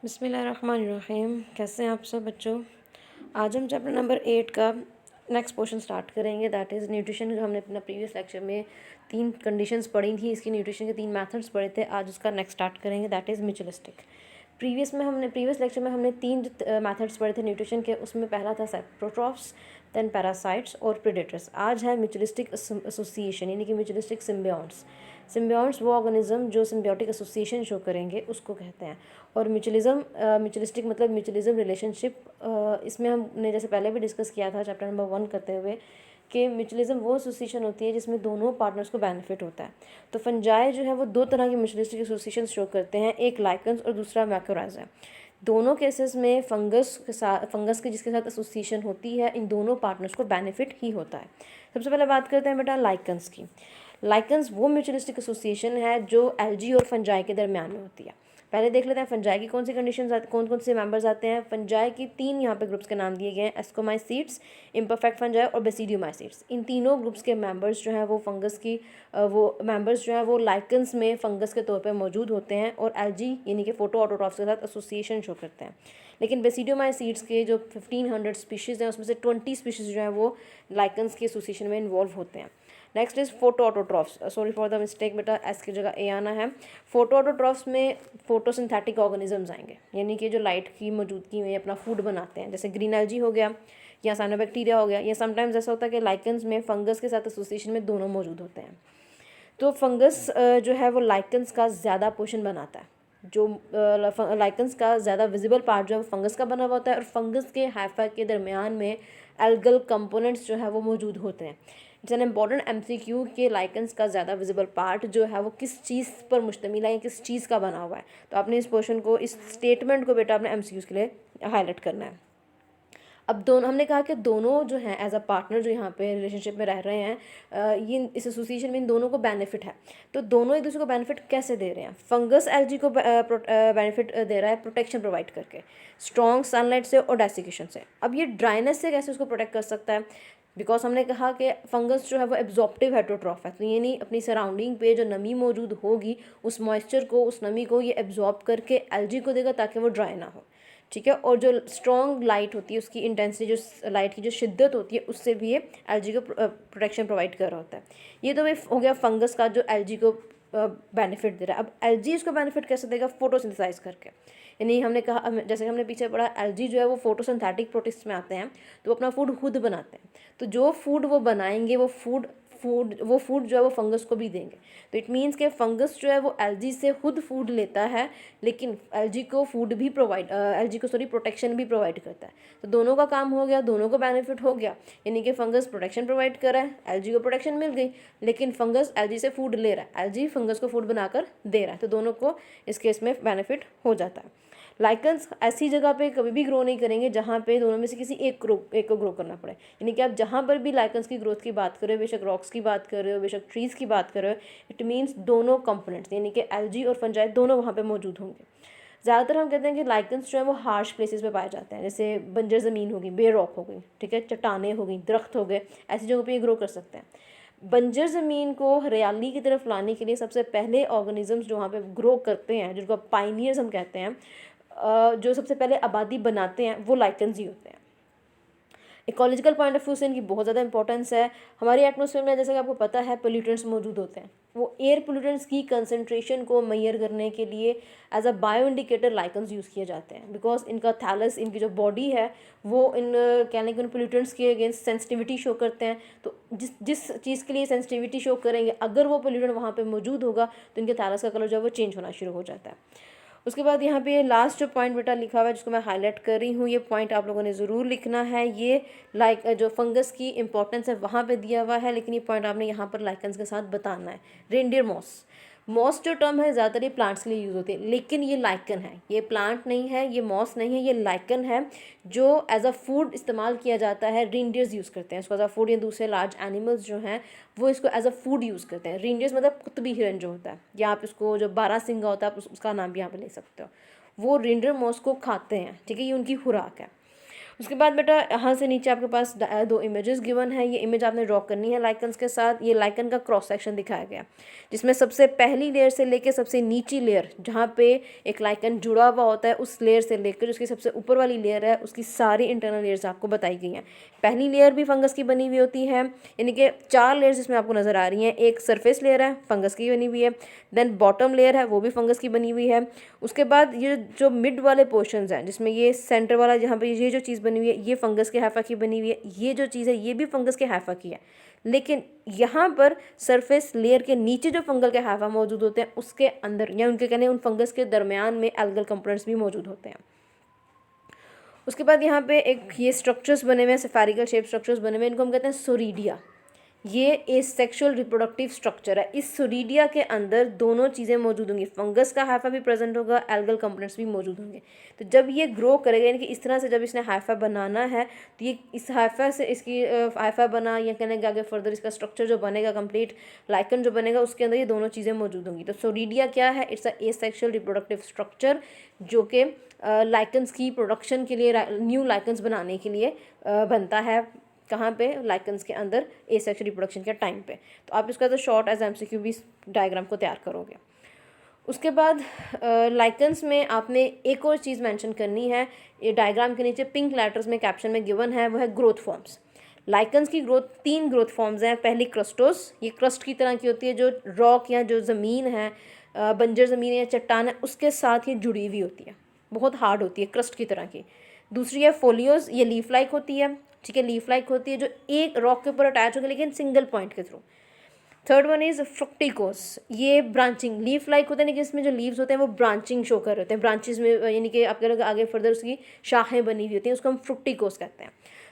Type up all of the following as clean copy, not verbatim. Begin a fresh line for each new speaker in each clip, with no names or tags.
बिस्मिल्लाहिर्रहमानिर्रहीम। कैसे हैं आप सब बच्चों। आज हम चैप्टर नंबर 8 का नेक्स्ट पोर्शन स्टार्ट करेंगे, दैट इज़ न्यूट्रिशन। जो हमने अपना प्रीवियस लेक्चर में 3 कंडीशंस पढ़ी थी, इसकी न्यूट्रिशन के 3 मेथड्स पढ़े थे। आज उसका नेक्स्ट स्टार्ट करेंगे, that is mutualistic. Previous lecture में हमने 3 मेथड्स पढ़े थे न्यूट्रिशन के। उसमें पहला था प्रोट्रॉफ्स, देन पैरासाइट्स और प्रेडेटर्स। आज है म्यूचुअलिस्टिक एसोसिएशन, यानी कि म्यूचुअलिस्टिक सिम्बियोट्स। सिम्बियोट्स वो ऑर्गेनिज्म जो सिम्बियोटिक एसोसिएशन शो करेंगे उसको कहते हैं। और म्यूचुअलिस्टिक मतलब म्यूचुअलिज्म रिलेशनशिप। इसमें हमने जैसे पहले भी डिस्कस किया था चैप्टर नंबर 1 करते हुए कि म्यूचुअलिज्म वो एसोसिएशन होती है जिसमें दोनों पार्टनर्स को बेनिफिट होता है। तो फंजाई जो है वो 2 तरह की म्यूचुअलिस्टिक एसोसिएशन शो करते हैं, एक लाइकन्स और दूसरा मैकोराइजा है। दोनों केसेस में फंगस के जिसके साथ एसोसिएशन होती है, इन दोनों पार्टनर्स को बेनिफिट ही होता है। सबसे पहले बात करते हैं बेटा लाइकन्स की। लाइकन्स वो म्यूचुअलिस्टिक एसोसिएशन है जो एल्गी और फंजाई के दरमियान में होती है। पहले देख लेते हैं फंजाई की कौन सी कंडीशंस आती, कौन से मेंबर्स आते हैं। फंजाई की 3 यहाँ पे ग्रुप्स के नाम दिए गए हैं, एस्कोमाइसीड्स, इम्परफेक्ट फंजाई और बेसिडियोमाइसीड्स। इन तीनों ग्रुप्स के मेंबर्स जो हैं वो फंगस की वो लाइकन्स में फंगस के तौर पे मौजूद होते हैं और एल्गी यानी कि फोटो ऑटोट्रॉफ्स के साथ एसोसिएशन शो करते हैं। लेकिन बेसिडियोमाइसीड्स के जो 1500 स्पीशीज़ हैं उसमें से 20 स्पीशीज़ जो हैं वो लाइकन्स की एसोसिएशन में इन्वॉल्व होते हैं। Next is photo autotrophs, sorry for the mistake बेटा, एस की जगह ए आना है। फोटो ऑटोट्रॉफ्स में फोटोसिंथेटिक ऑर्गेनिजम्स आएंगे, यानी कि जो लाइट की मौजूदगी में अपना फूड बनाते हैं, जैसे ग्रीन एल्गी हो गया या साइनोबैक्टीरिया हो गया। या समटाइम्स ऐसा होता है कि लाइकन्स में फंगस के साथ एसोसिएशन में दोनों मौजूद होते हैं। तो फंगस जो है वो लाइकन्स का ज़्यादा पोर्शन बनाता है। जो लाइकन्स का ज़्यादा विजिबल पार्ट जो है वो फंगस का बना हुआ होता है और फंगस के हाइफा के दरमियान में एल्गल कंपोनेंट्स जो है वो मौजूद होते हैं। इट्स एन इम्पॉर्टेंट एमसीक्यू के लाइकन्स का ज़्यादा विजिबल पार्ट जो है वो किस चीज़ पर मुश्तमिल है या किस चीज़ का बना हुआ है। तो आपने इस पोर्शन को, इस स्टेटमेंट को बेटा अपने एमसीक्यूज़ के लिए हाईलाइट करना है। अब दोनों, हमने कहा कि दोनों जो हैं एज अ पार्टनर जो यहाँ पे रिलेशनशिप में रह रहे हैं, ये इस एसोसिएशन में इन दोनों को बेनिफिट है। तो दोनों एक दूसरे को बेनिफिट कैसे दे रहे हैं। फंगस एल्गी को बेनिफिट दे रहा है प्रोटेक्शन प्रोवाइड करके, स्ट्रॉन्ग सनलाइट से और डेसिकेशन से। अब ये ड्राइनेस से कैसे उसको प्रोटेक्ट कर सकता है, बिकॉज हमने कहा कि फंगस जो है वो एब्जॉर्प्टिव हेटरोट्रॉफ है। तो ये नहीं, अपनी सराउंडिंग पे जो नमी मौजूद होगी उस मॉइस्चर को, उस नमी को ये एब्जॉर्ब करके एल्गी को देगा ताकि वो ड्राई ना हो। ठीक है। और जो स्ट्रॉन्ग लाइट होती है, उसकी इंटेंसिटी, जो लाइट की जो शिद्दत होती है, उससे भी ये एल्गी को प्रोटेक्शन प्रोवाइड कर रहा होता है। ये तो भाई हो गया फंगस का जो एल्गी को बेनिफिट दे रहा है। अब एल्गी इसको बेनिफिट कैसे देगा, फोटोसिंथेसाइज करके। यानी हमने कहा, जैसे हमने पीछे पढ़ा, एल्गी जो है वो फोटोसिंथेटिक प्रोटिस्ट में आते हैं, तो वो अपना फूड खुद बनाते हैं। तो जो फूड वो बनाएंगे वो फूड जो है वो फंगस को भी देंगे। तो इट मीन्स कि फंगस जो है वो एल्गी से खुद फूड लेता है, लेकिन एल्गी को प्रोटेक्शन भी प्रोवाइड करता है। तो दोनों का काम हो गया, दोनों को बेनिफिट हो गया। यानी कि फंगस प्रोटेक्शन प्रोवाइड कर रहा है, एल्गी को प्रोटेक्शन मिल गई, लेकिन फंगस एल्गी से फूड ले रहा है, एल्गी फंगस को फूड बनाकर दे रहा है। तो दोनों को इस केस में बेनिफिट हो जाता है। लाइकन्स ऐसी जगह पे कभी भी ग्रो नहीं करेंगे जहाँ पे दोनों में से किसी एक को ग्रो करना पड़े। यानी कि आप जहाँ पर भी लाइकन्स की ग्रोथ की बात कर रहे हो, बेशक रॉक्स की बात कर रहे हो, बेशक ट्रीज़ की बात कर रहे हो, इट मीन्स दोनों कंपोनेंट्स यानी कि एल्गी और फंजाई दोनों वहाँ पे मौजूद होंगे। ज़्यादातर हम कहते हैं कि लाइकन्स जो है वो हार्श प्लेसेस पे पाए जाते हैं, जैसे बंजर ज़मीन होगी, बे रॉक हो गई, ठीक है, चट्टानें हो गई, दरख्त हो गए, ऐसी जगहों पे ये ग्रो कर सकते हैं। बंजर ज़मीन को हरियाली की तरफ लाने के लिए सबसे पहले ऑर्गेनिजम्स जो वहाँ पे ग्रो करते हैं, जिनको पाइनियर्स हम कहते हैं, जो सबसे पहले आबादी बनाते हैं, वो लाइकन्स ही होते हैं। इकोलॉजिकल पॉइंट ऑफ व्यू से इनकी बहुत ज़्यादा इंपॉर्टेंस है। हमारे एटमॉस्फेयर में जैसे कि आपको पता है पोल्यूटेंट्स मौजूद होते हैं। वो एयर पोल्यूटेंट्स की कंसंट्रेशन को मेजर करने के लिए as a bio indicator lichens use किए जाते हैं, बिकॉज इनका थैलस, इनकी जो बॉडी है वो इन कहने के उन पोल्यूटेंट्स के अगेंस्ट सेंसिटिविटी शो करते हैं। तो जिस चीज़ के लिए सेंसिटिविटी शो करेंगे, अगर वो पोल्यूटेंट वहाँ पे मौजूद होगा तो इनके थैलस का कलर जो है वो चेंज होना शुरू हो जाता है। उसके बाद यहाँ पे लास्ट जो पॉइंट बेटा लिखा हुआ है, जिसको मैं हाईलाइट कर रही हूँ, ये पॉइंट आप लोगों ने ज़रूर लिखना है। ये जो फंगस की इंपॉर्टेंस है वहाँ पे दिया हुआ है, लेकिन ये पॉइंट आपने यहाँ पर लाइकन्स के साथ बताना है। रेनडियर मॉस जो टर्म है ज़्यादातर ये प्लांट्स के लिए यूज़ होती है, लेकिन ये लाइकन है, ये प्लांट नहीं है, ये मॉस नहीं है, ये लाइकन है जो एज अ फूड इस्तेमाल किया जाता है। रेनडियर्स यूज़ करते हैं इसको एज अ फूड, या दूसरे लार्ज एनिमल्स जो हैं वो इसको एज अ फूड यूज़ करते हैं। रेनडियर्स मतलब कुतबी हिरन जो होता है, या आप इसको जो बारहसिंगा होता है आप उसका नाम भी यहाँ पर ले सकते हो। वो रेनडियर मॉस को खाते हैं, ठीक है, ये उनकी खुराक है। उसके बाद बेटा यहाँ से नीचे आपके पास दो इमेजेस गिवन है। ये इमेज आपने ड्रॉ करनी है लाइकन्स के साथ। ये लाइकन का क्रॉस सेक्शन दिखाया गया, जिसमें सबसे पहली लेयर से लेकर सबसे नीची लेयर जहाँ पे एक लाइकन जुड़ा हुआ होता है, उस लेयर से लेकर उसकी सबसे ऊपर वाली लेयर है, उसकी सारी इंटरनल लेयर्स आपको बताई गई हैं। पहली लेयर भी फंगस की बनी हुई होती है, यानी कि 4 लेयर्स इसमें आपको नज़र आ रही हैं। एक सरफेस लेयर है, फंगस की बनी हुई है। देन बॉटम लेयर है, वो भी फंगस की बनी हुई है। उसके बाद ये जो मिड वाले पोर्शंस हैं, जिसमें ये सेंटर वाला जहाँ पे ये जो चीज़ बनी हुई है, ये फंगस के हैफा की बनी हुई है। ये जो चीज़ है ये भी फंगस के हैफा की है, लेकिन यहाँ पर सरफेस लेयर के नीचे जो फंगल के हैफा मौजूद होते हैं, उसके अंदर या उनके कहने उन फंगस के दरमियान में एल्गल कंपोनेंट्स भी मौजूद होते हैं। उसके बाद यहाँ पे एक ये स्ट्रक्चर्स बने हुए हैं, सेफेरिकल शेप स्ट्रक्चर्स बने हुए हैं, इनको हम कहते हैं सोरीडिया। ये एसेक्सुअल रिप्रोडक्टिव स्ट्रक्चर है। इस सोरीडिया के अंदर दोनों चीज़ें मौजूद होंगी, फंगस का हाइफा भी प्रेजेंट होगा, एल्गल कंपोनेंट्स भी मौजूद होंगे। तो जब ये ग्रो करेगा, यानी कि इस तरह से जब इसने हाइफा बनाना है, तो ये इस हाइफा से इसकी हाइफा बना या कहने के आगे फर्दर इसका स्ट्रक्चर जो बनेगा, कंप्लीट लाइकन जो बनेगा, उसके अंदर ये दोनों चीज़ें मौजूद होंगी। तो सोरीडिया क्या है? It's a asexual reproductive structure जो कि लाइकन्स की प्रोडक्शन के लिए, न्यू लाइकन्स बनाने के लिए बनता है। कहाँ पे? लाइकन्स के अंदर एसेक्सुअल रिप्रोडक्शन के टाइम पे। तो आप इसका तो शॉर्ट एज एमसीक्यू भी डायग्राम को तैयार करोगे। उसके बाद लाइकन्स में आपने एक और चीज़ मेंशन करनी है, ये डायग्राम के नीचे पिंक लेटर्स में कैप्शन में गिवन है, वो है ग्रोथ फॉर्म्स। लाइकन्स की ग्रोथ 3 ग्रोथ फॉर्म्स हैं। पहली क्रस्टोस, ये क्रस्ट की तरह की होती है, जो रॉक या जो ज़मीन है, बंजर ज़मीन या चट्टान है, उसके साथ ये जुड़ी हुई होती है, बहुत हार्ड होती है, क्रस्ट की तरह की। दूसरी है फोलियोज, ये लीफ लाइक होती है, ठीक है, लीफ लाइक होती है, जो एक रॉक के ऊपर अटैच होगी लेकिन सिंगल पॉइंट के थ्रू। थर्ड वन इज फ्रुक्टिकोस, ये ब्रांचिंग लीफ लाइक होता है, लेकिन इसमें जो लीव्स होते हैं वो ब्रांचिंग शो कर रहे होते हैं, ब्रांचेस में, यानी कि आपके लोग आगे फर्दर उसकी शाखें बनी हुई होती हैं, उसको हम फ्रुक्टिकोस कहते हैं।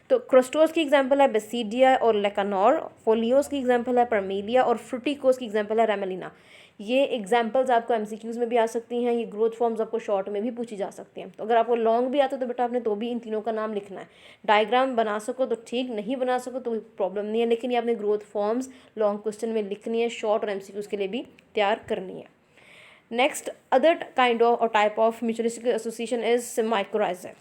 तो क्रस्टोस की एग्जांपल है बेसिडिया और लेकानोर, फोलियोस की एग्जांपल है परमेलिया और फ्रुटिकोस की एग्जांपल है रेमेलिना। ये एग्जांपल्स आपको एमसीक्यूज में भी आ सकती हैं, ये ग्रोथ फॉर्म्स आपको शॉर्ट में भी पूछी जा सकती हैं। तो अगर आपको लॉन्ग भी आता है तो बेटा आपने तो भी इन तीनों का नाम लिखना है। डायग्राम बना सको तो ठीक, नहीं बना सको तो प्रॉब्लम नहीं है, लेकिन ये आपने ग्रोथ फॉर्म्स लॉन्ग क्वेश्चन में लिखनी है, शॉर्ट और एमसीक्यूज के लिए भी तैयार करनी है। नेक्स्ट, अदर काइंड ऑफ और type of mutualistic association is mycorrhiza.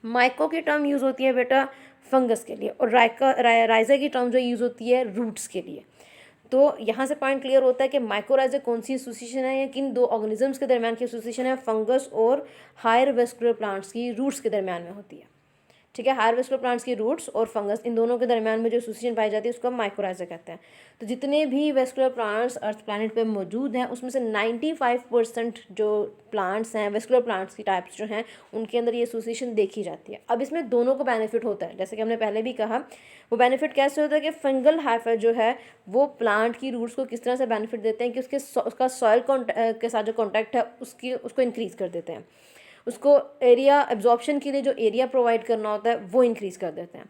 Myco की टर्म यूज़ होती है बेटा फंगस के लिए, और राइजा की टर्म जो यूज़ होती है रूट्स के लिए। तो यहाँ से पॉइंट क्लियर होता है कि माइकोराइजा कौन सी एसोसिएशन है या किन 2 ऑर्गेनिजम्स के दरमियान की एसोसिएशन है, फंगस और हायर वेस्कुलर प्लांट्स की रूट्स के दरमियान में होती है। ठीक है, हायर वेस्कुलर प्लांट्स की रूट्स और फंगस, इन दोनों के दरमियान में जो एसोसिएशन पाई जाती है उसको हम माइकोराइजा कहते हैं। तो जितने भी वेस्कुलर प्लांट्स अर्थ प्लैनेट पे मौजूद हैं, उसमें से 95% जो प्लांट्स हैं, वेस्कुलर प्लांट्स की टाइप्स जो हैं, उनके अंदर ये एसोसिएशन देखी जाती है। अब इसमें दोनों को बेनिफिट होता है, जैसे कि हमने पहले भी कहा। वो बेनिफिट कैसे होता है कि फंगल हाइफा जो है वो प्लांट की रूट्स को किस तरह से बेनिफिट देते हैं कि उसका सॉइल के साथ जो कॉन्टैक्ट है उसको इंक्रीज़ कर देते हैं, उसको एरिया एब्जॉर्प्शन के लिए जो एरिया प्रोवाइड करना होता है वो इंक्रीज़ कर देते हैं,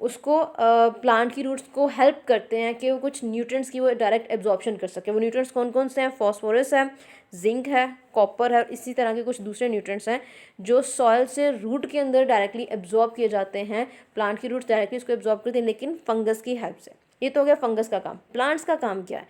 उसको प्लांट की रूट्स को हेल्प करते हैं कि वो कुछ न्यूट्रिएंट्स की वो डायरेक्ट एब्जॉर्प्शन कर सके। वो न्यूट्रिएंट्स कौन कौन से हैं? फॉस्फोरस है, जिंक है, कॉपर है, और इसी तरह के कुछ दूसरे न्यूट्रिएंट्स हैं जो सॉइल से रूट के अंदर डायरेक्टली एब्जॉर्ब किए जाते हैं। प्लांट की रूट्स डायरेक्टली उसको एब्जॉर्ब करते हैं, लेकिन फंगस की हेल्प से। ये तो हो गया फंगस का काम। प्लांट्स का काम क्या है?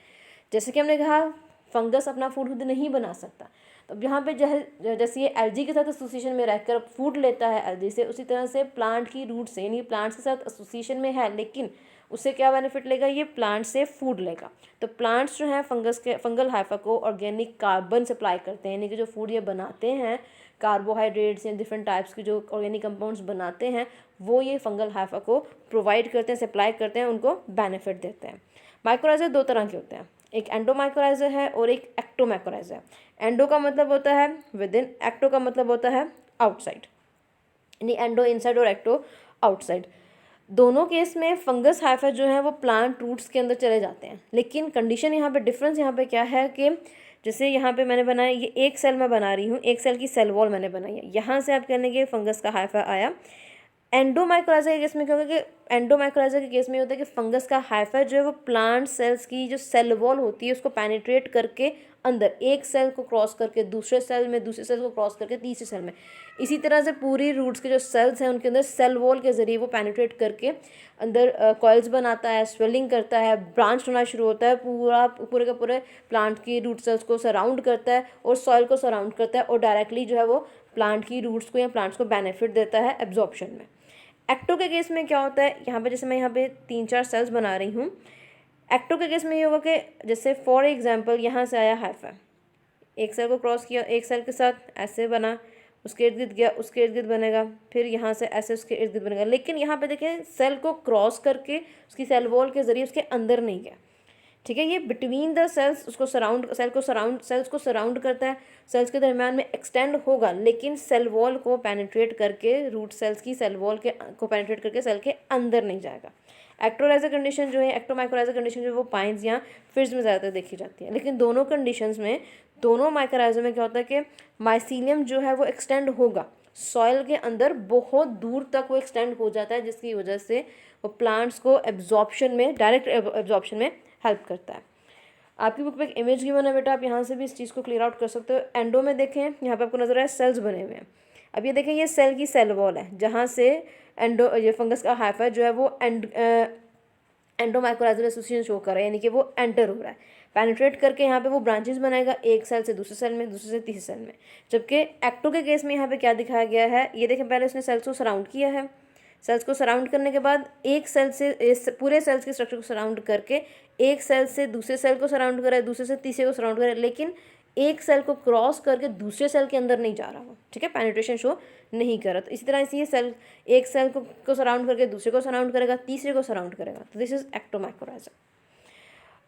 जैसे कि हमने कहा फंगस अपना फूड खुद नहीं बना सकता, तो अब यहाँ पे जैसे ये एलजी के साथ एसोसिएशन में रहकर फूड लेता है एलजी से, उसी तरह से प्लांट की रूट से, यानी प्लांट्स के साथ एसोसिएशन में है, लेकिन उससे क्या बेनिफिट लेगा? ये प्लांट से फूड लेगा। तो प्लांट्स जो हैं फंगल हाइफा को ऑर्गेनिक कार्बन सप्लाई करते हैं, यानी कि जो फूड ये बनाते हैं, कार्बोहाइड्रेट्स या डिफरेंट टाइप्स के जो ऑर्गेनिक कंपाउंड्स बनाते हैं, वो ये फंगल हाइफा को प्रोवाइड करते हैं, सप्लाई करते हैं, उनको बेनिफिट देते हैं। माइकोराइजा 2 तरह के होते हैं, एक एंडोमाइकोराइजा है और एक एक्टोमाइकोराइजा है। एंडो का मतलब होता है विद इन, एक्टो का मतलब होता है आउटसाइड, यानी एंडो इनसाइड और एक्टो आउटसाइड। दोनों केस में फंगस हाइफा जो है वो प्लांट रूट्स के अंदर चले जाते हैं, लेकिन कंडीशन यहाँ पे डिफरेंस यहाँ पे क्या है कि जैसे यहाँ पे मैंने बनाया, ये एक सेल मैं बना रही हूँ, एक सेल की सेल वॉल मैंने बनाई है, यहाँ से आप कहने के फंगस का हाइफा आया। एंडोमाइकोराइजा के केस में क्या होगा कि एंडोमाइकोराइजा के केस में होता है कि फंगस का हाइफा जो है वो प्लांट सेल्स की जो सेल वॉल होती है उसको पेनिट्रेट करके अंदर, एक सेल को क्रॉस करके दूसरे सेल में, दूसरे सेल को क्रॉस करके तीसरे सेल में, इसी तरह से पूरी रूट्स के जो सेल्स हैं उनके अंदर सेल वॉल के ज़रिए वो पेनिट्रेट करके अंदर कॉइल्स बनाता है, स्वेलिंग करता है, ब्रांच होना शुरू होता है, पूरे के पूरे प्लांट की रूट सेल्स को सराउंड करता है और सॉइल को सराउंड करता है, और डायरेक्टली जो है वो प्लांट की रूट्स को या प्लांट्स को बेनिफिट देता है एब्जॉर्प्शन में। एक्टो के केस में क्या होता है, यहाँ पे जैसे मैं यहाँ पे 3-4 सेल्स बना रही हूँ। एक्टो के केस में ये होगा कि जैसे फॉर एग्जांपल यहाँ से आया हाइफा, एक सेल को क्रॉस किया, एक सेल के साथ ऐसे बना, उसके इर्द गिर्द गया, उसके इर्द गिर्द बनेगा, फिर यहाँ से ऐसे उसके इर्द गिर्द बनेगा। लेकिन यहाँ पे देखें सेल को क्रॉस करके उसकी सेल वॉल के ज़रिए उसके अंदर नहीं गया, ठीक है। ये बिटवीन द सेल्स उसको सराउंड, सेल्स को सराउंड करता है, सेल्स के दरम्यान में एक्सटेंड होगा, लेकिन सेल वॉल को पेनिट्रेट करके, रूट सेल्स की सेल वॉल को पेनिट्रेट करके सेल के अंदर नहीं जाएगा। एक्टोलाइजर कंडीशन जो है, एक्टोमाइकोलाइजर कंडीशन जो है वो पाइंस या फिर्स में ज़्यादातर देखी जाती है। लेकिन दोनों कंडीशंस में, दोनों माइकोराइजर में क्या होता है कि माइसीलियम जो है वो एक्सटेंड होगा सॉइल के अंदर, बहुत दूर तक वो एक्सटेंड हो जाता है, जिसकी वजह से वो प्लांट्स को एब्जॉर्प्शन में, डायरेक्ट एब्जॉर्प्शन में हेल्प करता है। आपकी बुक पे एक इमेज गिवन है बेटा, आप यहाँ से भी इस चीज़ को क्लियर आउट कर सकते हो। एंडो में देखें, यहाँ पे आपको नजर आए सेल्स बने हुए हैं। अब ये देखें, ये सेल की सेल वॉल है जहाँ से एंडो, ये फंगस का हाइफा जो है वो एंडोमाइकोराइजल एसोसिएशन शो कर रहा है, यानी कि वो एंटर हो रहा है, पेनिट्रेट करके यहाँ पे वो ब्रांचेस बनाएगा, एक सेल से दूसरे सेल में, दूसरे से तीसरे सेल में। जबकि एक्टो के केस में यहाँ पे क्या दिखाया गया है, ये देखें, पहले उसने सेल्स को सराउंड किया है, सेल्स को सराउंड करने के बाद एक सेल से पूरे सेल्स के स्ट्रक्चर को सराउंड करके एक सेल से दूसरे सेल को सराउंड करे, दूसरे से तीसरे को सराउंड करे, लेकिन एक सेल को क्रॉस करके दूसरे सेल के अंदर नहीं जा रहा वो, ठीक है, पेनिट्रेशन शो नहीं कर रहा। तो इसी तरह से ये सेल एक सेल को सराउंड करके दूसरे को सराउंड करेगा, तीसरे को सराउंड करेगा। तो दिस इज एक्टोमाइकोराइजर।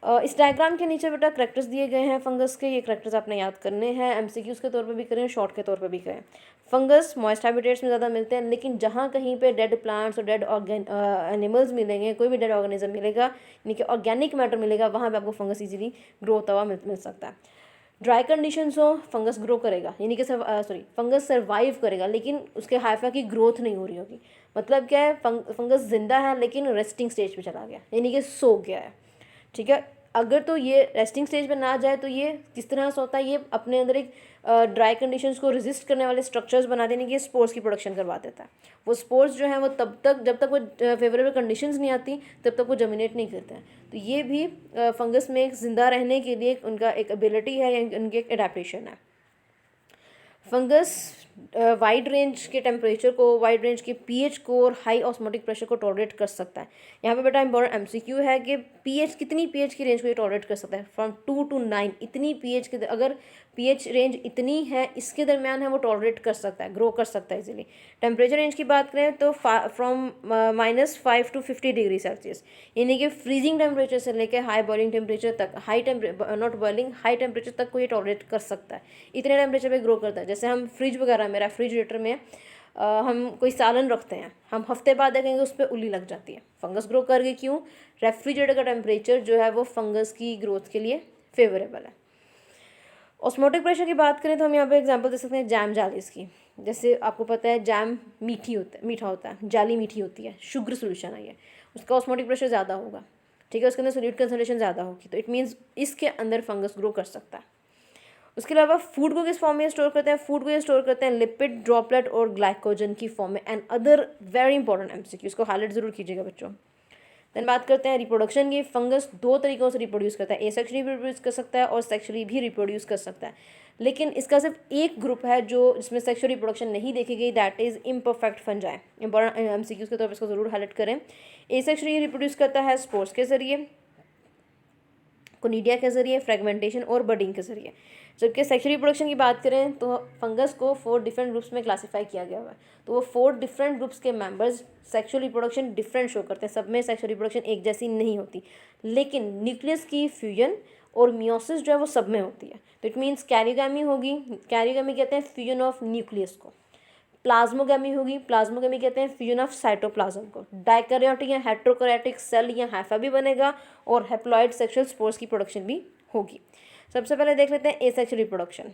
इस डायग्राम के नीचे बेटा करेक्टर्स दिए गए हैं फंगस के, ये करेक्टर्स आपने याद करने हैं, एमसीक्यूज के तौर पे भी करें, शॉर्ट के तौर पे भी करें। फंगस मॉइस्ट हैबिटेट्स में ज़्यादा मिलते हैं, लेकिन जहाँ कहीं पे डेड प्लांट्स और डेड एनिमल्स मिलेंगे, कोई भी डेड ऑर्गेनिज्म मिलेगा, यानी कि ऑर्गेनिक मैटर मिलेगा, वहाँ पे आपको फंगस इजीली ग्रो होता हुआ मिल सकता है। ड्राई कंडीशंस हो, फंगस ग्रो करेगा, यानी कि फंगस सर्वाइव करेगा, लेकिन उसके हाइफा की ग्रोथ नहीं हो रही होगी। मतलब क्या है, फंगस जिंदा है लेकिन रेस्टिंग स्टेज पे चला गया, यानी कि सो गया है, ठीक है। अगर तो ये रेस्टिंग स्टेज पे ना जाए तो ये किस तरह से होता है, ये अपने अंदर एक ड्राई कंडीशंस को रेजिस्ट करने वाले स्ट्रक्चर्स बना देने की स्पोर्स की प्रोडक्शन करवा देता है। वो स्पोर्स जो है वो तब तक, जब तक वो फेवरेबल कंडीशंस नहीं आती, तब तक वो जर्मिनेट नहीं करते हैं। तो ये भी फंगस में एक जिंदा रहने के लिए उनका एक एबिलिटी है या उनकी एक एडेप्टेशन है। फंगस वाइड रेंज के टेम्परेचर को, वाइड रेंज के पीएच को और हाई ऑस्मोटिक प्रेशर को टॉलरेट कर सकता है। यहाँ पे बेटा इंपॉर्टेंट एमसीक्यू है कि पीएच, कितनी पीएच की रेंज को ये टॉलरेट कर सकता है, फ्रॉम 2 to 9, इतनी पीएच के, अगर पीएच रेंज इतनी है, इसके दरमियान है, वो टॉलरेट कर सकता है, ग्रो कर सकता है इजीली। टेम्परेचर रेंज की बात करें तो फ्रॉम -5 to 50 डिग्री सेल्सियस, यानी कि फ्रीजिंग टेम्परेचर से लेकर हाई बॉइलिंग टेम्परेचर तक, नॉट बॉइलिंग, हाई टेम्परेचर तक को ये टॉलरेट कर सकता है। इतने टेम्परेचर पे ग्रो करता है। जैसे हम फ्रिज वगैरह में, रेफ्रिजरेटर में हम कोई सालन रखते हैं, हम हफ्ते बाद देखेंगे उस पर उल्ली लग जाती है, फंगस ग्रो कर गई। क्यों? रेफ्रिजरेटर का टेम्परेचर जो है वो फंगस की ग्रोथ के लिए फेवरेबल है। ऑस्मोटिक प्रेशर की बात करें तो हम यहाँ पे एग्जांपल दे सकते हैं जैम जालीज की। जैसे आपको पता है जैम मीठा होता है, जाली मीठी होती है, शुगर सोल्यूशन है ये, उसका ऑस्मोटिक प्रेशर ज़्यादा होगा, ठीक है, उसके अंदर सोल्यूट कंसंट्रेशन ज़्यादा होगी, तो इट मीन्स इसके अंदर फंगस ग्रो कर सकता है। उसके अलावा फूड को किस फॉर्म में स्टोर करते हैं? फूड को ये स्टोर करते हैं लिपिड, ड्रॉपलेट और ग्लाइकोजन की फॉर्म में। And other very important MCQ, इसको हाईलाइट जरूर कीजिएगा बच्चों। देन बात करते हैं रिप्रोडक्शन की। फंगस 2 तरीक़ों से रिप्रोड्यूस करता है, एसेक्सुअली भी रिप्रोड्यूस कर सकता है और सेक्सुअली भी रिप्रोड्यूस कर सकता है। लेकिन इसका सिर्फ एक ग्रुप है जो जिसमें सेक्सुअल रिप्रोडक्शन नहीं देखी गई, that is imperfect fungi. Important MCQs के तौर पर इसको जरूर हाईलाइट करें। एसेक्सुअली रिप्रोड्यूस करता है स्पोर्स के जरिए, कोनिडिया के जरिए, फ्रेगमेंटेशन और बडिंग के जरिए। जबकि सेक्सुअल रिप्रोडक्शन की बात करें तो फंगस को 4 डिफरेंट ग्रुप्स में क्लासीफाई किया गया हुआ है। तो वो 4 डिफरेंट ग्रुप्स के members sexual reproduction different show करते हैं, सब में सेक्सुअल रिप्रोडक्शन एक जैसी नहीं होती, लेकिन न्यूक्लियस की फ्यूजन और मियोसिस जो है वो सब में होती है। तो इट मीन्स कैरियोगैमी होगी, कैरियोगैमी कहते हैं फ्यूजन ऑफ न्यूक्लियस को। प्लाज्मोगैमी होगी, प्लाज्मोगैमी कहते हैं फ्यूजन ऑफ साइटोप्लाज्म को। डाइकैरियोटिक या हेट्रोकैरियोटिक सेल या हाइफा भी बनेगा और हैप्लॉइड सेक्सुअल स्पोर्स की प्रोडक्शन भी होगी। सबसे पहले देख लेते हैं एसेक्सुअल रिप्रोडक्शन,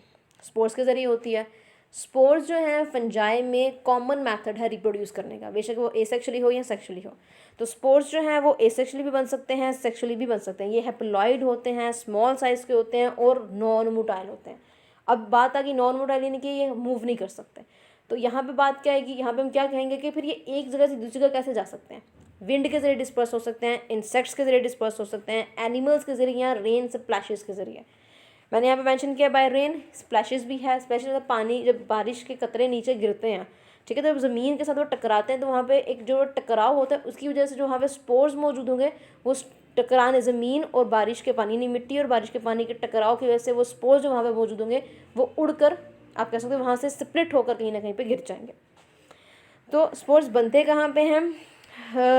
स्पोर्स के जरिए होती है। स्पोर्स जो है फंजाई में कॉमन मेथड है रिप्रोड्यूस करने का, बेशक वो एसेक्सुअली हो या सेक्सुअली हो। तो स्पोर्स जो हैं वो एसेक्सुअली भी बन सकते हैं, सेक्सुअली भी बन सकते हैं। ये हैप्लॉइड होते हैं, स्मॉल साइज़ के होते हैं और नॉन मोटाइल होते हैं। अब बात आ गई नॉन मोटाइल, यानी कि ये मूव नहीं कर सकते। तो यहाँ पे बात क्या आएगी, यहाँ पे हम क्या कहेंगे कि फिर ये एक जगह से दूसरी जगह कैसे जा सकते हैं? विंड के जरिए डिस्पर्स हो सकते हैं, इंसेक्ट्स के जरिए डिस्पर्स हो सकते हैं, एनिमल्स के जरिए या रेन स्प्लैशेस के जरिए। मैंने यहाँ पे मेंशन किया बाय रेन, स्प्लैशेस भी है, स्पेशली जब पानी, जब बारिश के कतरे नीचे गिरते हैं ठीक है। तो जब ज़मीन के साथ वो टकराते हैं तो वहाँ पे एक जो टकराव होता है उसकी वजह से जो वहाँ पे स्पोर्स मौजूद होंगे वो टकराने ज़मीन और बारिश के पानी, नहीं मिट्टी और बारिश के पानी के टकराव की वजह से वो स्पोर्स जो वहाँ पे मौजूद होंगे वो उड़कर आप कह सकते हो वहाँ से स्प्लिट होकर कहीं ना कहीं पे गिर जाएंगे। तो स्पोर्स बनते कहाँ पे हैं?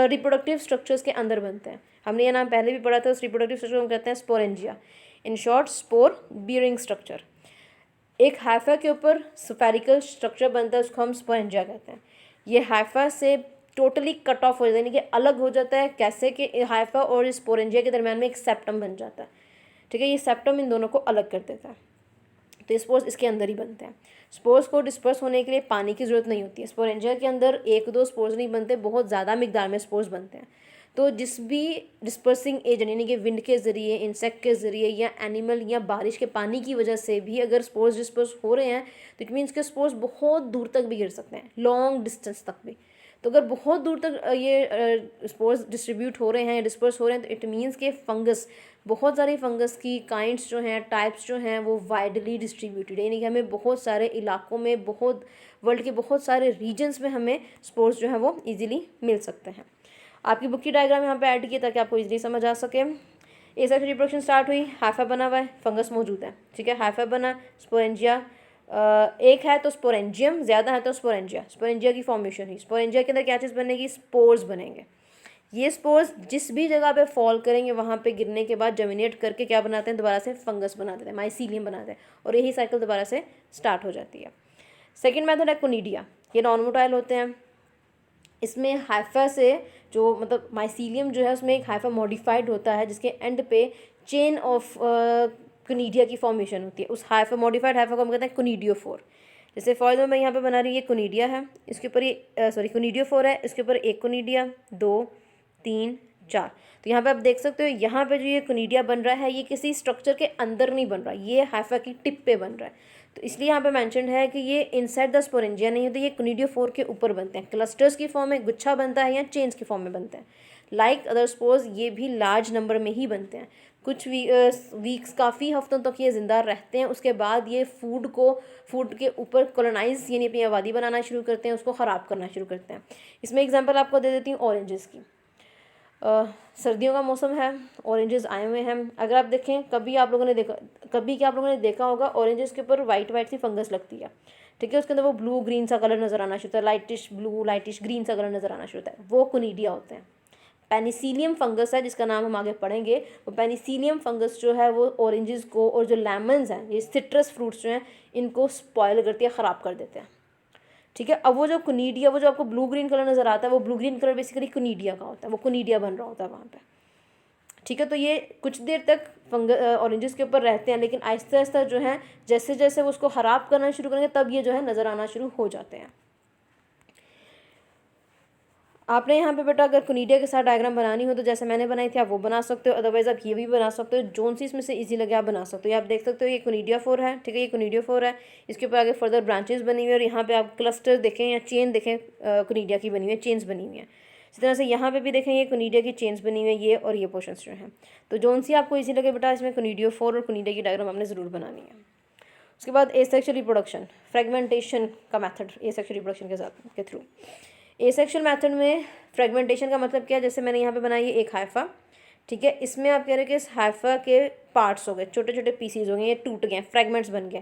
रिप्रोडक्टिव स्ट्रक्चर्स के अंदर बनते हैं। हमने ये नाम पहले भी पढ़ा था। उस रिप्रोडक्टिव स्ट्रक्चर को हम कहते हैं sporangia, in short spore bearing structure. एक हाइफा के ऊपर स्फेरिकल स्ट्रक्चर बनता है, उसको हम स्पोरेंजिया कहते हैं। ये हाइफा से टोटली कट ऑफ हो जाता है, यानी कि अलग हो जाता है। कैसे कि हाइफा और स्पोरेंजिया के दरमियान में एक सेप्टम बन जाता है, ठीक है। ये सेप्टम इन दोनों को अलग कर देता है। तो स्पोर्स इसके अंदर ही बनते हैं। स्पोर्स को डिस्पर्स होने के लिए पानी की ज़रूरत नहीं होती है। स्पोरेंजिया के अंदर एक दो स्पोर्स नहीं बनते, बहुत ज़्यादा मिकदार में स्पोर्स बनते हैं। तो जिस भी डिस्पर्सिंग एजेंट यानी कि विंड के ज़रिए, इंसेक्ट के ज़रिए या एनिमल या बारिश के पानी की वजह से भी अगर स्पोर्स डिस्पर्स हो रहे हैं तो इट मीन्स के स्पोर्स बहुत दूर तक भी गिर सकते हैं, लॉन्ग डिस्टेंस तक भी। तो अगर बहुत दूर तक ये स्पोर्स डिस्ट्रीब्यूट हो रहे हैं या डिस्पर्स हो रहे हैं तो इट मीन्स के फंगस, बहुत सारी फंगस की काइंड्स जो हैं, टाइप्स जो हैं वो वाइडली डिस्ट्रीब्यूटेड है, यानी कि हमें बहुत सारे इलाकों में, बहुत वर्ल्ड के बहुत सारे रीजन्स में हमें स्पोर्स जो है वो ईजिली मिल सकते हैं। आपकी बुक की डायग्राम यहाँ पे ऐड की ताकि आपको इजीली समझ आ सके। एसेक्सुअल रिप्रोडक्शन स्टार्ट हुई, हाइफा बना हुआ है, फंगस मौजूद है, ठीक है। हाइफा बना, स्पोरेंजिया एक है तो स्पोरेंजियम, ज़्यादा है तो स्पोरेंजिया। स्पोरेंजिया की फॉर्मेशन हुई। स्पोरेंजिया के अंदर क्या चीज़ बनेगी? स्पोर्स बनेंगे। ये स्पोर्स जिस भी जगह पे फॉल करेंगे वहाँ पे गिरने के बाद जर्मिनेट करके क्या बनाते हैं? दोबारा से फंगस बना देते हैं, माइसीलियम बनाते हैं, और यही साइकिल दोबारा से स्टार्ट हो जाती है। सेकेंड मेथड है कोनिडिया। ये नॉन मोटाइल होते हैं। इसमें हाइफा से जो मतलब माइसीलियम जो है उसमें एक हाइफा मॉडिफाइड होता है जिसके एंड पे चेन ऑफ कोनिडिया की फॉर्मेशन होती है। उस हाइफा मॉडिफाइड हाइफा को हम कहते हैं कोनिडियोफोर। जैसे फॉर एग्जाम्पल मैं यहाँ पे बना रही हूँ, ये कोनिडिया है, इसके ऊपर ये कोनिडियोफोर है, इसके ऊपर एक कोनिडिया, 2 3 4। तो यहाँ पे आप देख सकते हो यहाँ पे जो ये कोनिडिया बन रहा है ये किसी स्ट्रक्चर के अंदर नहीं बन रहा, ये हाइफा की टिप पे बन रहा है। तो इसलिए यहाँ पे मेंशन्ड है कि ये इनसाइड द स्पोरेंजिया नहीं होते, ये कोनिडियोफोर के ऊपर बनते हैं। क्लस्टर्स की फॉर्म में गुच्छा बनता है या चेन्स की फॉर्म में बनते हैं। लाइक अदर स्पोर्स ये भी लार्ज नंबर में ही बनते हैं। कुछ वीक्स काफ़ी हफ्तों तक ये ज़िंदा रहते हैं, उसके बाद ये फूड के ऊपर कॉलोनाइज यानी अपनी आबादी बनाना शुरू करते हैं, उसको ख़राब करना शुरू करते हैं। इसमें एग्जांपल आपको दे देती हूँ ऑरेंजेस की। सर्दियों का मौसम है, ऑरेंजेस आए हुए हैं। अगर आप देखें कभी क्या आप लोगों ने देखा होगा ऑरेंजेस के ऊपर वाइट वाइट सी फंगस लगती है, ठीक है। उसके अंदर वो ब्लू ग्रीन सा कलर नज़र आना शुरू होता है, लाइटिश ब्लू लाइटिश ग्रीन सा कलर नज़र आना शुरू होता है, वो कोनिडिया होते हैं। पेनिसिलियम फंगस है जिसका नाम हम आगे पढ़ेंगे। वो पेनिसिलियम फंगस जो है वो ऑरेंजेस को और जो लेमन्स हैं, ये सिट्रस फ्रूट्स जो हैं, इनको स्पॉयल करती है, ख़राब कर देते हैं, ठीक है। अब वो जो कोनिडिया, वो जो आपको ब्लू ग्रीन कलर नज़र आता है, वो blue green colour basically conidia का होता है, वो कोनिडिया बन रहा होता है वहाँ पे, ठीक है। तो ये कुछ देर तक ऑरेंजेस के ऊपर रहते हैं, लेकिन आहिस्ता आहिस्ता जो है जैसे जैसे वो उसको ख़राब करना शुरू करेंगे तब ये जो है नज़र आना शुरू हो जाते हैं। आपने यहाँ पे बेटा अगर कोनिडिया के साथ डायग्राम बनानी हो तो जैसे मैंने बनाई थी आप वो बना सकते हो, अदरवाइज आप ये भी बना सकते हो, जोन सी इसमें से इजी लगे आप बना सकते हो। ये आप देख सकते हो ये कोनिडियोफोर है, ठीक है, ये कोनिडियोफोर है, इसके ऊपर आगे फर्दर ब्रांचेस बनी हुई है और यहाँ पे आप क्लस्टर देखें या चेन देखें कोनिडिया की बनी हुई है, चेन्स बनी हुई हैं। इसी तरह से यहाँ पे भी देखें ये कोनिडिया की चेन्स बनी हुई है, ये और ये पोर्शंस जो हैं। तो जोन सी आपको इजी लगे बेटा इसमें कोनिडियोफोर और कोनिडिया की डायग्राम आपने ज़रूर बनानी है। उसके बाद एसेक्सुअल रिप्रोडक्शन, फ्रेगमेंटेशन का मेथड एसेक्सुअल रिप्रोडक्शन के साथ के थ्रू। एसेक्सुअल मेथड में फ्रेगमेंटेशन का मतलब क्या है? जैसे मैंने यहाँ पे बनाई है एक हाइफा, ठीक है। इसमें आप कह रहे हो कि इस हाइफा के पार्ट्स हो गए, छोटे छोटे पीसीज हो गए, ये टूट गए, फ्रेगमेंट्स बन गए।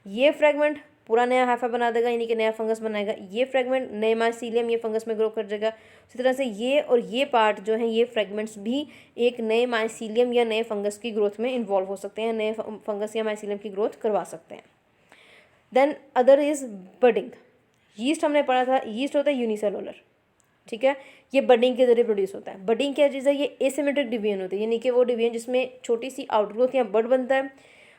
ये फ्रेगमेंट पूरा नया हाइफा बना देगा, यानी कि नया फंगस बनाएगा। ये फ्रेगमेंट नए माइसीलियम ये फंगस में ग्रो कर जाएगा। इसी तरह से ये और ये पार्ट जो हैं, ये फ्रेगमेंट्स भी एक नए माइसीलियम या नए फंगस की ग्रोथ में इन्वॉल्व हो सकते हैं, नए फंगस या माइसीलियम की ग्रोथ करवा सकते हैं। Then other is budding. Yeast हमने पढ़ा था, यीस्ट होता है यूनिसेलुलर, ठीक है। ये बडिंग के जरिए प्रोड्यूस होता है। बडिंग क्या चीज़ है? ये एसिमेट्रिक डिवीजन होती है, यानी कि वो डिवीजन जिसमें छोटी सी आउटग्रोथ या बड बनता है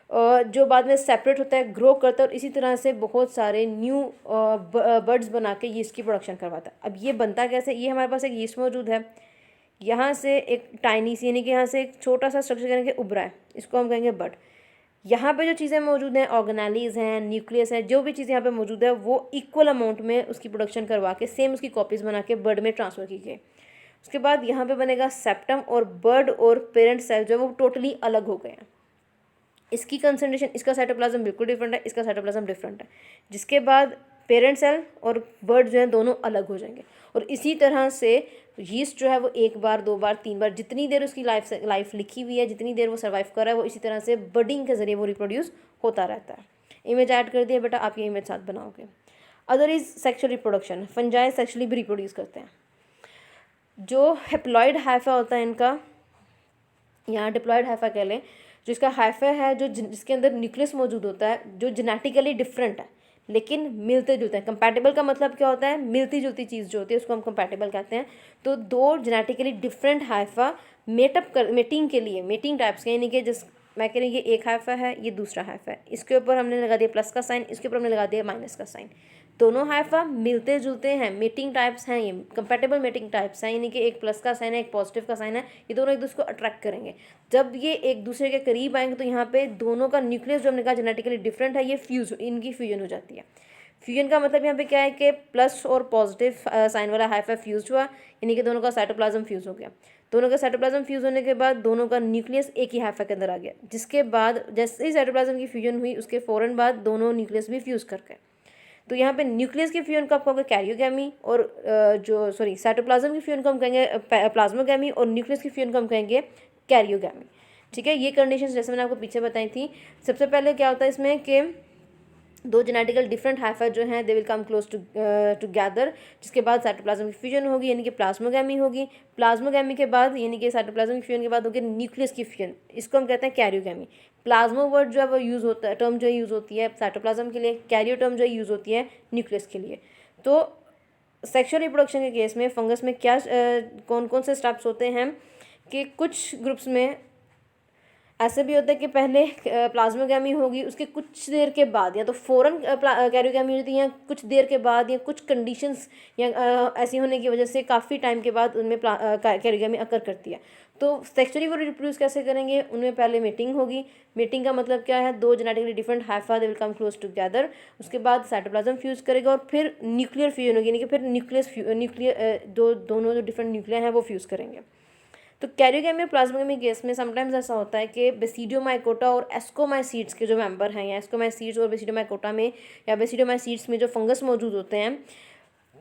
जो बाद में सेपरेट होता है, ग्रो करता है और इसी तरह से बहुत सारे न्यू बर्ड्स बना के यीस्ट की प्रोडक्शन करवाता है। अब ये बनता कैसे? ये हमारे पास एक यीस्ट मौजूद है, यहाँ से एक टाइनी सी यानी कि यहाँ से एक छोटा सा स्ट्रक्चर करेंगे उभरा है, इसको हम कहेंगे बड। यहाँ पे जो चीज़ें मौजूद हैं, ऑर्गेनेलीज हैं, न्यूक्लियस है, जो भी चीज़ यहाँ पे मौजूद है वो इक्वल अमाउंट में उसकी प्रोडक्शन करवा के सेम उसकी कॉपीज़ बना के बर्ड में ट्रांसफ़र की गई। उसके बाद यहाँ पे बनेगा सेप्टम और बर्ड और पेरेंट सेल जो है वो टोटली अलग हो गए हैं। इसकी कंसंट्रेशन, इसका साइटोप्लाज्म बिल्कुल डिफरेंट है, इसका साइटोप्लाज्म डिफरेंट है। जिसके बाद पेरेंट सेल और बर्ड जो है दोनों अलग हो जाएंगे। और इसी तरह से यीस्ट जो है वो 1 बार 2 बार 3 बार जितनी देर उसकी लाइफ लिखी हुई है, जितनी देर वो सर्वाइव कर रहा है, वो इसी तरह से बडिंग के ज़रिए वो रिप्रोड्यूस होता रहता है। इमेज ऐड कर दिया बेटा, आप ये इमेज साथ बनाओगे। Other is sexual reproduction, fungi sexually भी रिप्रोड्यूस करते हैं। जो हेप्लॉइड हाइफा होता है इनका, यहाँ डिप्लॉइड हाइफा कह लें, जो इसका हाइफा है जो जिसके अंदर न्यूक्लियस मौजूद होता है, जो जेनेटिकली डिफरेंट है लेकिन मिलते जुलते हैं। कंपैटिबल का मतलब क्या होता है, मिलती जुलती चीज़ जो होती है उसको हम कंपैटिबल कहते हैं। तो दो जेनेटिकली डिफरेंट हाइफा मेटिंग के लिए, मेटिंग टाइप्स के, यानी कि जिस मैं कह रही हूँ ये एक हाइफा है, ये दूसरा हाइफा है, इसके ऊपर हमने लगा दिया प्लस का साइन, इसके ऊपर हमने लगा दिया माइनस का साइन। दोनों हाइफा मिलते जुलते हैं, मेटिंग टाइप्स हैं, ये कंपैटिबल मेटिंग टाइप्स हैं, यानी कि एक प्लस का साइन है, एक पॉजिटिव का साइन है, ये दोनों एक दूसरे को अट्रैक्ट करेंगे। जब ये एक दूसरे के करीब आएंगे तो यहाँ पे दोनों का न्यूक्लियस जो हमने कहा जेनेटिकली डिफरेंट है, ये इनकी फ्यूजन हो जाती है। फ्यूजन का मतलब यहाँ पे क्या है कि प्लस और पॉजिटिव साइन वाला हाइफा फ्यूज हुआ, यानी कि दोनों का साइटोप्लाज्म फ्यूज हो गया। दोनों का साइटोप्लाज्म फ्यूज होने के बाद दोनों का न्यूक्लियस एक ही हाइफा के अंदर आ गया, जिसके बाद जैसे ही साइटोप्लाज्म की फ्यूजन हुई उसके फ़ौरन बाद दोनों न्यूक्लियस भी फ्यूज कर गए। तो यहाँ पे न्यूक्लियस की फ्यूजन को आप कहोगे कैरियोगैमी, और साइटोप्लाज्म की फ्यूजन को हम कहेंगे प्लाज्मोगैमी, और न्यूक्लियस की फ्यूजन को हम कहेंगे कैरियोगैमी। ठीक है, ये कंडीशंस जैसे मैंने आपको पीछे बताई थी। सबसे पहले क्या होता है इसमें कि दो जेनेटिकल डिफरेंट हाइफा जो हैं they will come close together, जिसके बाद साइटोप्लाज्म की फ्यूजन होगी यानी कि प्लाज्मोगैमी होगी। प्लाज्मोगैमी के बाद यानी कि साइटोप्लाज्म की फ्यूजन के बाद होगी न्यूक्लियस की फ्यूजन, इसको हम कहते हैं कैरियोगैमी। प्लाज्मो वर्ड जो है वो यूज़ होता है, टर्म जो है यूज़ होती है साइटोप्लाज्म के लिए, कैरियो टर्म जो है यूज़ होती है न्यूक्लियस के लिए। तो सेक्शुअल रिप्रोडक्शन के केस में फंगस में क्या कौन कौन से स्टेप्स होते हैं कि कुछ ग्रुप्स में ऐसे भी होता है कि पहले प्लाज्मोगैमी होगी, उसके कुछ देर के बाद या तो फ़ौरन कैरियोगैमी होती है, या कुछ देर के बाद, या कुछ कंडीशंस या ऐसी होने की वजह से काफ़ी टाइम के बाद उनमें कैरियोगैमी अकर करती है। तो सेक्सुअली वो रिप्रोड्यूस कैसे करेंगे, उनमें पहले मीटिंग होगी। मीटिंग का मतलब क्या है, दो genetically different Haifa they will come close together, उसके बाद साइटोप्लाज्म फ्यूज करेगा और फिर न्यूक्लियर फ्यूजन होगी, यानी कि फिर न्यूक्लियर दोनों जो डिफरेंट न्यूक्लियर हैं वो फ्यूज़ करेंगे। तो कैरियोगैमी और प्लाज्मोगैमी केस में समटाइम्स ऐसा होता है कि बेसिडियोमाइकोटा और एस्कोमाइसीड्स के जो मेंबर हैं, या एस्कोमाइसीड्स और बेसिडियोमाइकोटा में या बेसिडियोमाइसीड्स में जो फंगस मौजूद होते हैं,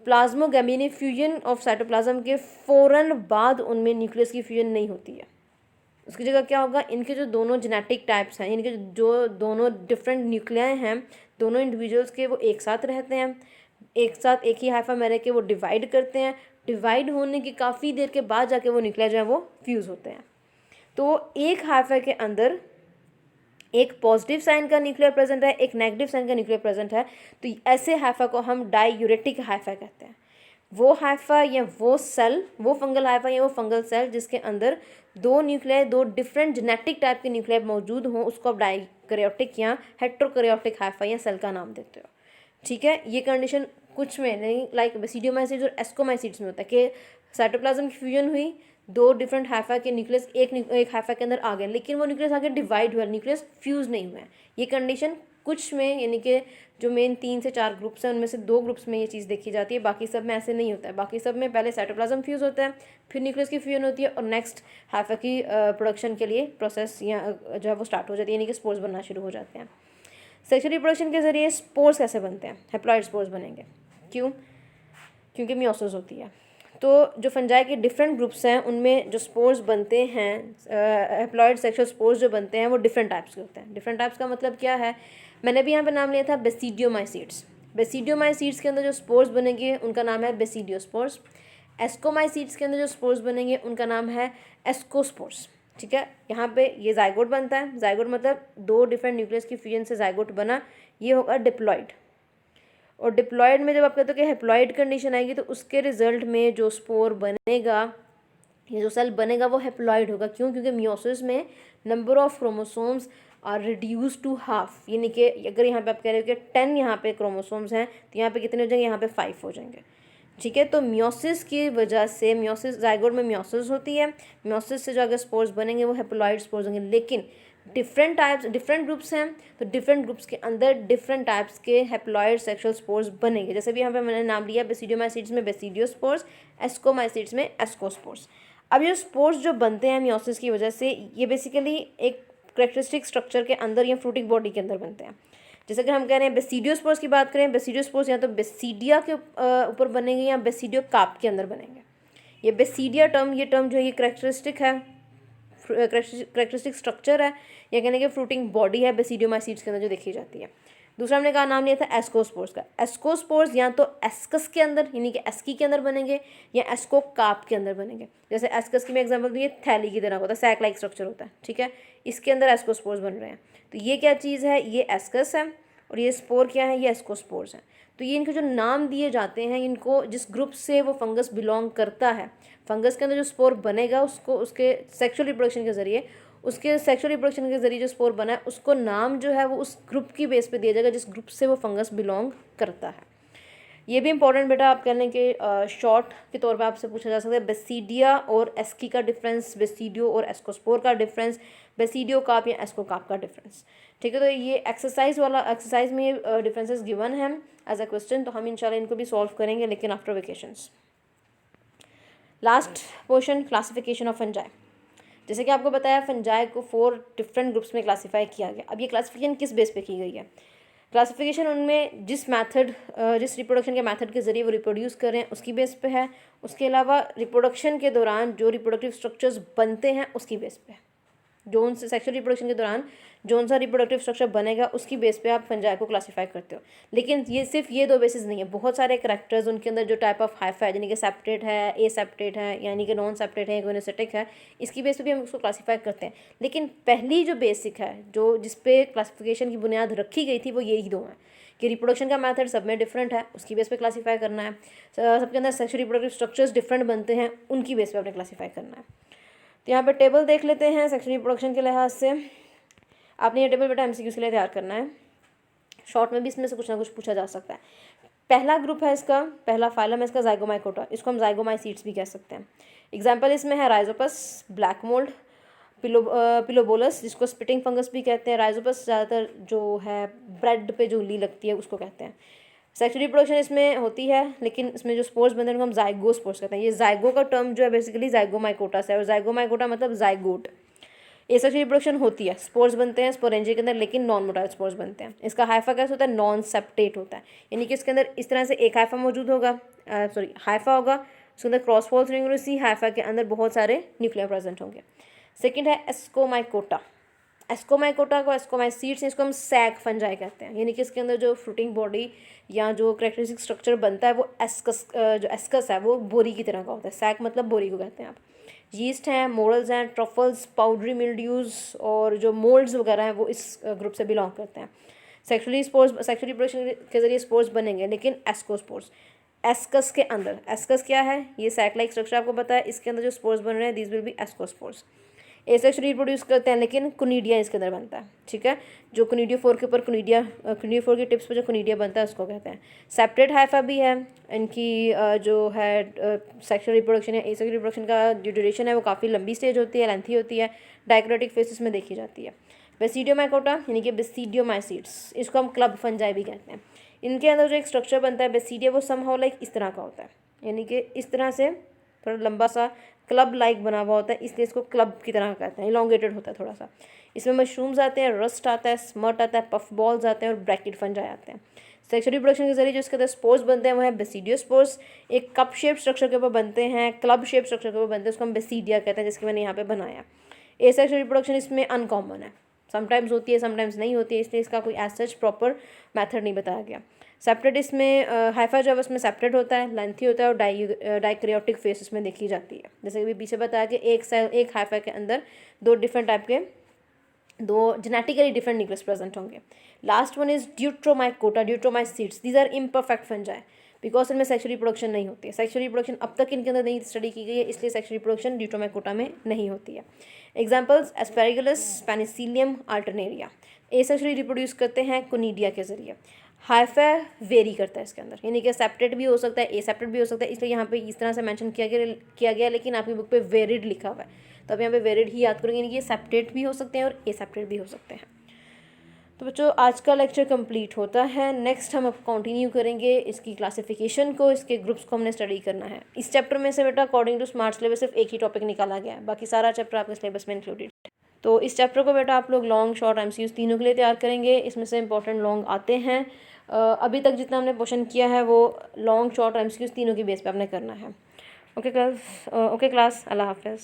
प्लाज्मोगैमी ने फ्यूजन ऑफ साइटोप्लाज्म के फ़ौरन बाद उनमें न्यूक्लियस की फ्यूजन नहीं होती है। उसकी जगह क्या होगा, इनके जो दोनों जेनेटिक टाइप्स हैं, इनके जो दोनों डिफरेंट न्यूक्लियाई हैं, दोनों इंडिविजुअल्स के वो एक साथ रहते हैं, एक साथ एक ही हाइफा में रह के वो डिवाइड करते हैं। डिवाइड होने की काफ़ी देर के बाद जाके वो न्यूक्लिया जो है वो फ्यूज़ होते हैं। तो एक हाइफा के अंदर एक पॉजिटिव साइन का न्यूक्लियर प्रेजेंट है, एक नेगेटिव साइन का न्यूक्लियर प्रेजेंट है, तो ऐसे हाइफा को हम डाईयूरेटिक हाइफा कहते हैं। वो हाइफा या वो सेल, वो फंगल हाइफा या वो फंगल सेल जिसके अंदर दो न्यूक्लियाई, दो डिफरेंट जेनेटिक टाइप के न्यूक्लियाई मौजूद हों, उसको आप डाईकैरियोटिक या हेट्रोकैरियोटिक हाइफा या सेल का नाम देते हो। ठीक है, ये कंडीशन कुछ में नहीं, लाइक बेसिडियोमाइसीड्स और एस्कोमाइसीड्स में होता है कि साइटोप्लाज्म की फ्यूजन हुई, दो डिफरेंट हाइफा के न्यूक्लियस एक हाइफा के अंदर आ गए, लेकिन वो न्यूक्लियस आगे डिवाइड हुआ, न्यूक्लियस फ्यूज नहीं हुआ है। ये कंडीशन कुछ में, यानी कि जो मेन 3 से 4 ग्रुप्स हैं उनमें से 2 ग्रुप्स में ये चीज़ देखी जाती है, बाकी सब में ऐसे नहीं होता है। बाकी सब में पहले साइटोप्लाज्म फ्यूज होता है, फिर न्यूक्लियस की फ्यूजन होती है और नेक्स्ट हाइफा की प्रोडक्शन के लिए प्रोसेस या जो है वो स्टार्ट हो जाती है, यानी कि स्पोर्स बनना शुरू हो जाते हैं। सेक्सुअल रिप्रोडक्शन के ज़रिए स्पोर्स कैसे बनते हैं, हेप्लॉइड स्पोर्स बनेंगे। क्यों? क्योंकि मियोसिस होती है। तो जो फंजाई के डिफरेंट ग्रुप्स हैं उनमें जो स्पोर्स बनते हैं, हेप्लॉइड सेक्सुअल स्पोर्स जो बनते हैं वो डिफरेंट टाइप्स के होते हैं। डिफरेंट टाइप्स का मतलब क्या है, मैंने भी यहाँ पे नाम लिया था बेसिडियोमाइसीड्स। बेसिडियोमाइसीड्स के अंदर जो स्पोर्स बनेंगे उनका नाम है बेसिडियोस्पोर्स। एस्कोमाइसीड्स के अंदर जो स्पोर्स बनेंगे उनका नाम है एस्कोस्पोर्स। ठीक है, यहाँ पे ये जाइगोट बनता है। जाइगोट मतलब दो डिफरेंट न्यूक्लियस की फ्यूजन से जाइगोट बना, ये होगा डिप्लॉइड। और डिप्लॉइड में जब आप कहते हो कि हेप्लॉइड कंडीशन आएगी तो उसके रिजल्ट में जो स्पोर बनेगा या जो सेल बनेगा वो हेप्लॉइड होगा। क्यों? क्योंकि मियोसिस में number of chromosomes are reduce to half, यानी कि अगर यहाँ पे आप कह रहे हो कि 10 यहाँ पे क्रोमोसोम्स हैं तो यहाँ पे कितने हो जाएंगे, यहाँ पे 5 हो जाएंगे। ठीक है, तो मियोसिस की वजह से, मियोसिस जाइगोट में मियोसिस होती है, मियोसिस से जो अगर स्पोर्स बनेंगे वो हेप्लॉइड स्पोर्स होंगे। लेकिन डिफरेंट टाइप्स, डिफरेंट ग्रुप्स हैं तो डिफरेंट ग्रुप्स के अंदर डिफरेंट टाइप्स के हेप्लॉइड सेक्सुअल स्पोर्स बनेंगे। जैसे भी यहाँ पे मैंने नाम लिया, बेसिडियोमाइसीड्स में बेसिडियोस्पोर्स, एस्कोमाइसीड्स में एस्कोस्पोर्स। अब ये स्पोर्स जो बनते हैं मियोसिस की वजह से, ये बेसिकली एक करेक्टरिस्टिक स्ट्रक्चर के अंदर या फ्रूटिक बॉडी के अंदर बनते हैं। जैसे अगर हम कह रहे हैं बेसिडियोस्पोर्स की बात करें, बेसिडियोस्पोर्स या तो बेसिडिया के ऊपर बनेंगे या बेसिडियो कार्प के अंदर बनेंगे। ये बेसिडिया टर्म, ये टर्म जो है ये करेक्टरिस्टिक है, करेक्टरिस्टिक स्ट्रक्चर है या कहने के फ्रूटिंग बॉडी है बेसिडियोमाइसीट्स के अंदर जो देखी जाती है। दूसरा हमने कहा नाम लिया था एस्कोस्पोर्स का। एस्कोस्पोर्स या तो एस्कस के अंदर यानी कि एस्की के अंदर बनेंगे या एस्कोकार्प के अंदर बनेंगे। जैसे एस्कस की मैं एग्जांपल दूँ, ये थैली की तरह होता है, सैक लाइक स्ट्रक्चर होता है, ठीक है, इसके अंदर एस्कोस्पोर्स बन रहे हैं। तो ये क्या चीज़ है, ये एस्कस है और ये स्पोर क्या है, ये एस्कोस्पोर्स है। तो ये इनके जो नाम दिए जाते हैं, इनको जिस ग्रुप से वो फंगस बिलोंग करता है, फंगस के अंदर जो स्पोर बनेगा उसको उसके सेक्सुअल रिप्रोडक्शन के ज़रिए, उसके सेक्सुअल रिप्रोडक्शन के ज़रिए जो स्पोर बना है उसको नाम जो है वो उस ग्रुप की बेस पे दिया जाएगा जिस ग्रुप से वो फंगस बिलोंग करता है। ये भी इंपॉर्टेंट बेटा आप कह लें कि शॉर्ट के तौर पे आपसे पूछा जा सकता है बेसिडिया और एस्की का डिफरेंस, बेसिडियो और एस्कोस्पोर का डिफरेंस, बेसिडियो कार्प या एस्कोकार्प का डिफरेंस, ठीक है। तो ये एक्सरसाइज में ये डिफरेंसेस गिवन हैं एज अ क्वेश्चन, तो हम इंशाल्लाह इनको भी सॉल्व करेंगे लेकिन after vacations. Last portion, classification of fungi. जैसे कि आपको बताया फंजाई को 4 डिफरेंट ग्रुप्स में क्लासीफाई किया गया। अब ये क्लासिफिकेशन किस बेस पे की गई है? क्लासिफिकेशन उनमें जिस रिप्रोडक्शन के मेथड के ज़रिए वो रिप्रोड्यूस कर रहे हैं उसकी बेस पे है। उसके अलावा रिप्रोडक्शन के दौरान जो रिप्रोडक्टिव स्ट्रक्चर्स बनते हैं उसकी बेस पे है। जोन से सेक्सुअल रिप्रोडक्शन के दौरान जोन सा रिप्रोडक्टिव स्ट्रक्चर बनेगा उसकी बेस पे आप फंजाई को क्लासीफाई करते हो। लेकिन ये सिर्फ ये 2 बेसिस नहीं है, बहुत सारे करैक्टर्स उनके अंदर जो टाइप ऑफ हाइफा है, यानी कि सेप्टेट है, ए सेप्टेट है, यानी कि नॉन सेप्टेट है, गोनोसिटिक है, इसकी बेस पे भी हम उसको क्लासीफाई करते हैं। लेकिन पहली जो बेसिक है, जो जिस पे क्लासिफिकेशन की बुनियाद रखी गई थी, वो यही 2 हैं कि रिप्रोडक्शन का मेथड सब में डिफरेंट है, उसकी बेस पे क्लासीफाई करना है। सबके अंदर सेक्सुअल रिप्रोडक्टिव स्ट्रक्चर्स डिफरेंट बनते हैं, उनकी बेस पे आपने क्लासीफाई करना है। तो यहाँ पे टेबल देख लेते हैं सेक्सुअल रिप्रोडक्शन के लिहाज से। आपने ये टेबल बेटा एमसीक्यूज़ के लिए तैयार करना है, शॉर्ट में भी इसमें से कुछ ना कुछ पूछा जा सकता है। पहला ग्रुप है इसका, पहला फाइलम है इसका ज़ाइगोमाइकोटा, इसको हम ज़ाइगोमाइसीट्स भी कह सकते हैं। एग्जाम्पल इसमें है राइजोपस, ब्लैक मोल्ड, पिलोबोलस जिसको स्पिटिंग फंगस भी कहते हैं। राइजोपस ज़्यादातर जो है ब्रेड पे जो उंगली लगती है उसको कहते हैं। सेक्सुअल रिप्रोडक्शन इसमें होती है लेकिन इसमें जो स्पोर्स बनते हैं उनको हम ज़ाइगोस्पोर्स कहते हैं। ये ज़ाइगो का टर्म जो है बेसिकली ज़ाइगोमाइकोटा से है और ज़ाइगोमाइकोटा मतलब ज़ाइगोट। एसेक्सुअल रिप्रोडक्शन होती है, स्पोर्स बनते हैं स्पोरेंजिया के अंदर लेकिन नॉन मोटाइल स्पोर्स बनते हैं। इसका हाइफा कैसा होता है, नॉन सेप्टेट होता है, यानी कि इसके अंदर इस तरह से एक हाइफा मौजूद होगा, हाइफा होगा, उसके अंदर क्रॉस फॉल्स रिंग और इसी हाइफा के अंदर बहुत सारे न्यूक्लियर प्रेजेंट होंगे। सेकेंड है एस्कोमाइकोटा। एस्कोमाइकोटा को एस्कोमाइसीट्स, इसको हम सैक फंजाई कहते हैं, यानी कि इसके अंदर जो फ्रूटिंग बॉडी या जो करेक्टरिस्टिक स्ट्रक्चर बनता है वो जो एस्कस है वो बोरी की तरह का होता है। सैक मतलब बोरी को कहते हैं आप। यीस्ट हैं, मोल्ड्स हैं, ट्रफल्स, पाउडरी मिल्ड्यूज और जो मोल्ड्स वगैरह हैं वो इस ग्रुप से बिलोंग करते हैं। सेक्सुअल रिप्रोडक्शन के जरिए स्पोर्स बनेंगे लेकिन एस्कोस्पोर्स एस्कस के अंदर। एस्कस क्या है, ये सैक लाइक स्ट्रक्चर आपको पता है, इसके अंदर जो स्पोर्स बन रहे हैं this will be ascospores. Asexually reproduce करते हैं लेकिन कोनिडिया इसके अंदर बनता है, ठीक है, जो कोनिडियोफोर के ऊपर कोनिडियोफोर की टिप्स पर जो कोनिडिया बनता है उसको कहते हैं। सेपरेट हाइफा भी है इनकी, जो है सेक्सुअल रिप्रोडक्शन है, एसेक्सुअल रिप्रोडक्शन का जो ड्यूरेशन है वो काफ़ी लंबी स्टेज होती है, लेंथी होती है, डाइक्रोटिक फेसिस में देखी जाती है। बेसिडियोमाइकोटा यानी कि बेसिडियोमाइसीट्स, इसको हम क्लब फंजाई भी कहते हैं। इनके अंदर जो एक स्ट्रक्चर बनता है बेसिडिया वो समहाउ लाइक इस तरह का होता है, यानी कि इस तरह से थोड़ा लंबा सा क्लब लाइक बना हुआ होता है, इसलिए इसको क्लब की तरह कहते हैं, इलोंगेटेड होता है थोड़ा सा। इसमें मशरूम्स आते हैं, रस्ट आता है, स्मर्ट आता है, पफ बॉल्स आते हैं और ब्रैकेट फंजाई आते हैं। सेक्सुअल रिप्रोडक्शन के जरिए जो इसके अंदर स्पोर्स बनते हैं वो है बेसिडियोस्पोर्स, एक कप शेप स्ट्रक्चर के ऊपर बनते हैं, क्लब शेप स्ट्रक्चर के ऊपर बनते हैं, उसको हम बेसिडिया कहते हैं, जिसके मैंने यहाँ पे बनाया। एसेक्सुअल रिप्रोडक्शन इसमें अनकॉमन है, समटाइम्स होती है समटाइम्स नहीं होती है, इसलिए इसका कोई एज सच प्रॉपर मेथड नहीं बताया गया। सेपरेट इसमें हाइफा जो है उसमें सेपरेट होता है, लेंथी होता है और डाइक्रियोटिक फेस इसमें देखी जाती है। जैसे कि पीछे बताया कि एक हाइफा के अंदर 2 डिफरेंट टाइप के 2 जेनेटिकली डिफरेंट न्यूक्लियस प्रेजेंट होंगे। Last one is deuteromycota, deuteromycetes, these are imperfect fungi because इनमें सेक्सुअल रिप्रोडक्शन नहीं होती है। सेक्सुअल रिप्रोडक्शन अब तक इनके अंदर नहीं स्टडी की गई है, इसलिए सेक्सुअल रिप्रोडक्शन ड्यूट्रोमाइकोटा में नहीं होती है। Examples aspergillus, penicillium, alternaria. Asexually reproduce करते हैं कोनिडिया के जरिए। हाइफा वेरी करता है इसके अंदर, यानी कि सेप्टेट भी हो सकता है, ए सेप्टेट भी हो सकता है, इसलिए यहाँ पे इस तरह से मेंशन किया गया लेकिन आपकी बुक पे वेरिड लिखा हुआ है, तो अब यहाँ पे वेरिड ही याद करेंगे, यानी कि सेप्टेट भी हो सकते हैं और ए सेप्टेट भी हो सकते हैं। तो बच्चों आज का लेक्चर कंप्लीट होता है। नेक्स्ट हम अब कंटिन्यू करेंगे इसकी क्लासिफिकेशन को, इसके ग्रुप्स को हमने स्टडी करना है। इस चैप्टर में से बेटा अकॉर्डिंग टू स्मार्ट सिलेबस सिर्फ एक ही टॉपिक निकाला गया है, बाकी सारा चैप्टर आपके सिलेबस में इंक्लूडेड है। तो इस चैप्टर को बेटा आप लोग लॉन्ग शॉर्ट एमसीक्यूज तीनों के लिए तैयार करेंगे। इसमें से इंपॉर्टेंट लॉन्ग आते हैं। अभी तक जितना हमने क्वेश्चन किया है वो लॉन्ग शॉर्ट एमसीक्यूज तीनों की बेस पे आपने करना है। ओके क्लास, अल्लाह हाफ़िज़।